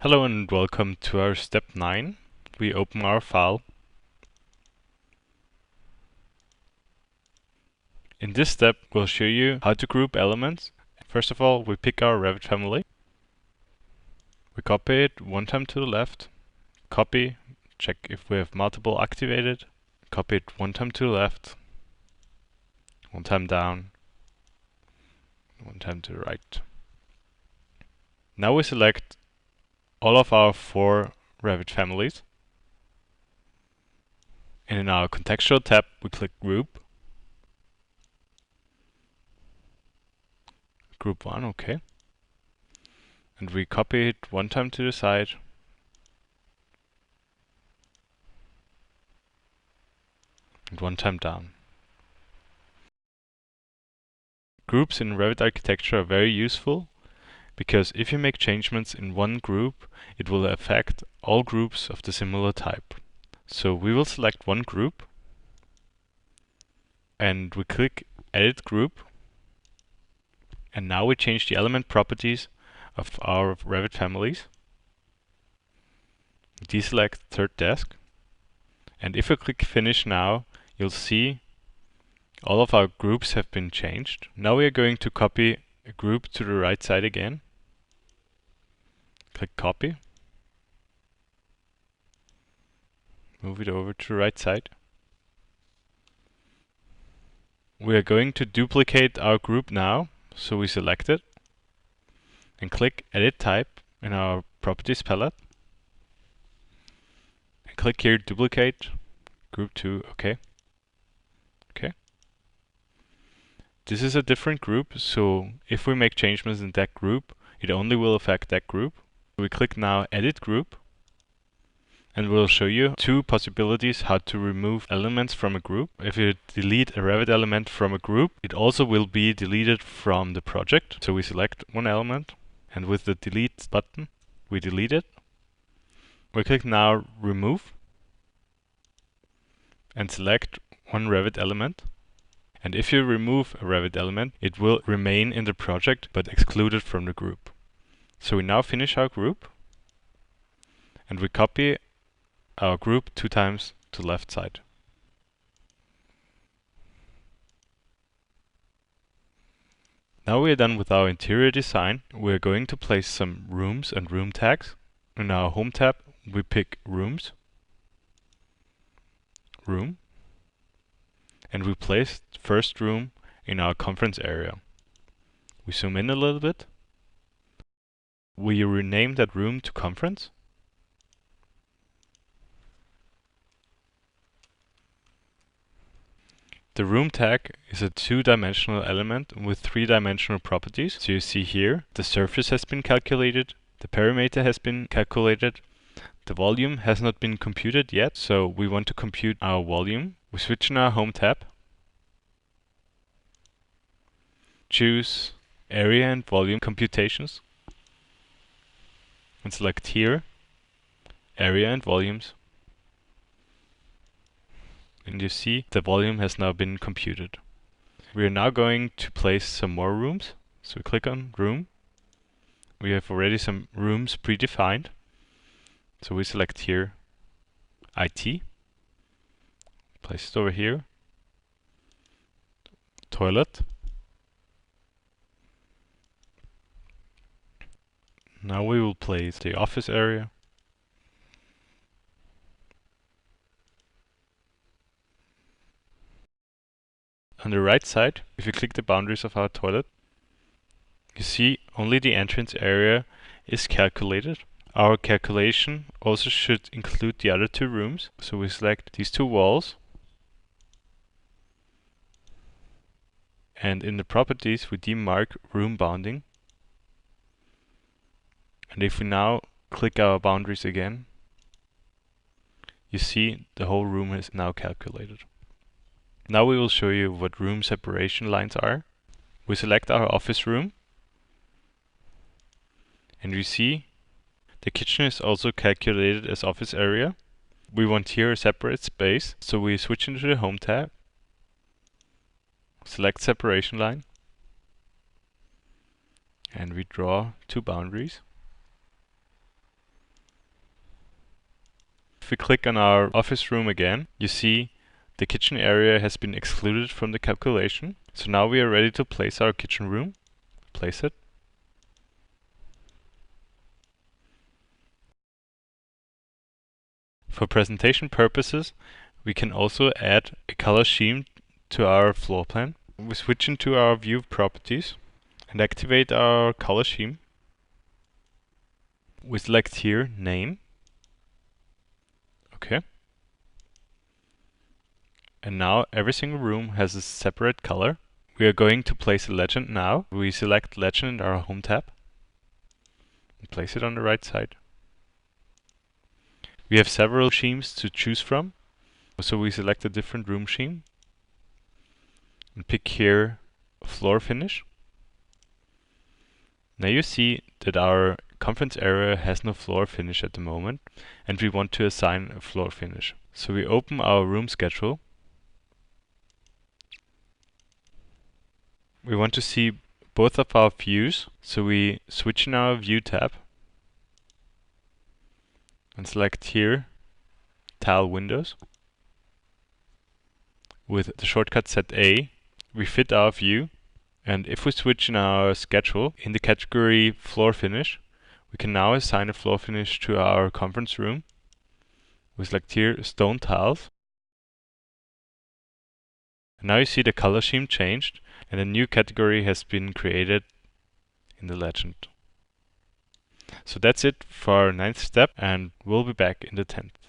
Hello and welcome to our step 9. We open our file. In this step, we'll show you how to group elements. First of all, we pick our Revit family. We copy it one time to the left. Copy, check if we have multiple activated. Copy it one time to the left. One time down. One time to the right. Now we select all of our 4 Revit families. And in our contextual tab, we click Group. Group 1, okay. And we copy it one time to the side. And one time down. Groups in Revit architecture are very useful because if you make changements in one group, it will affect all groups of the similar type. So we will select one group and we click Edit Group. And now we change the element properties of our Revit families. Deselect third desk. And if you click Finish now, you'll see all of our groups have been changed. Now we are going to copy a group to the right side again. Click Copy. Move it over to the right side. We are going to duplicate our group now, so we select it and click Edit Type in our Properties palette. And click here Duplicate, Group 2, OK. OK. This is a different group, so if we make changes in that group, it only will affect that group. We click now Edit Group, and we'll show you 2 possibilities how to remove elements from a group. If you delete a Revit element from a group, it also will be deleted from the project. So we select one element, and with the Delete button, we delete it. We click now Remove, and select one Revit element. And if you remove a Revit element, it will remain in the project, but excluded from the group. So we now finish our group, and we copy our group 2 times to the left side. Now we are done with our interior design. We're going to place some rooms and room tags. In our Home tab, we pick Rooms, Room, and we place the first room in our conference area. We zoom in a little bit. We rename that room to Conference. The room tag is a 2-dimensional element with 3-dimensional properties. So you see here, the surface has been calculated, the perimeter has been calculated, the volume has not been computed yet, so we want to compute our volume. We switch in our Home tab, choose Area and Volume Computations, and select here, Area and Volumes. And you see the volume has now been computed. We are now going to place some more rooms. So we click on Room. We have already some rooms predefined. So we select here IT. Place it over here. Toilet. Now we will place the office area. On the right side, if you click the boundaries of our toilet, you see only the entrance area is calculated. Our calculation also should include the other 2 rooms. So we select these 2 walls. And in the properties, we demark room bounding. And if we now click our boundaries again, you see the whole room is now calculated. Now we will show you what room separation lines are. We select our office room, and we see the kitchen is also calculated as office area. We want here a separate space, so we switch into the Home tab, select separation line, and we draw 2 boundaries. If we click on our office room again, you see the kitchen area has been excluded from the calculation. So now we are ready to place our kitchen room. Place it. For presentation purposes, we can also add a color scheme to our floor plan. We switch into our view properties and activate our color scheme. We select here name. Okay. And now every single room has a separate color. We are going to place a legend now. We select legend in our home tab and place it on the right side. We have several schemes to choose from. So we select a different room scheme and pick here floor finish. Now you see that our conference area has no floor finish at the moment, and we want to assign a floor finish. So we open our room schedule. We want to see both of our views, so we switch in our view tab and select here tile windows. With the shortcut set A, we fit our view, and if we switch in our schedule in the category floor finish, we can now assign a floor finish to our conference room. We select here stone tiles. And now you see the color scheme changed and a new category has been created in the legend. So that's it for our 9th step, and we'll be back in the 10th.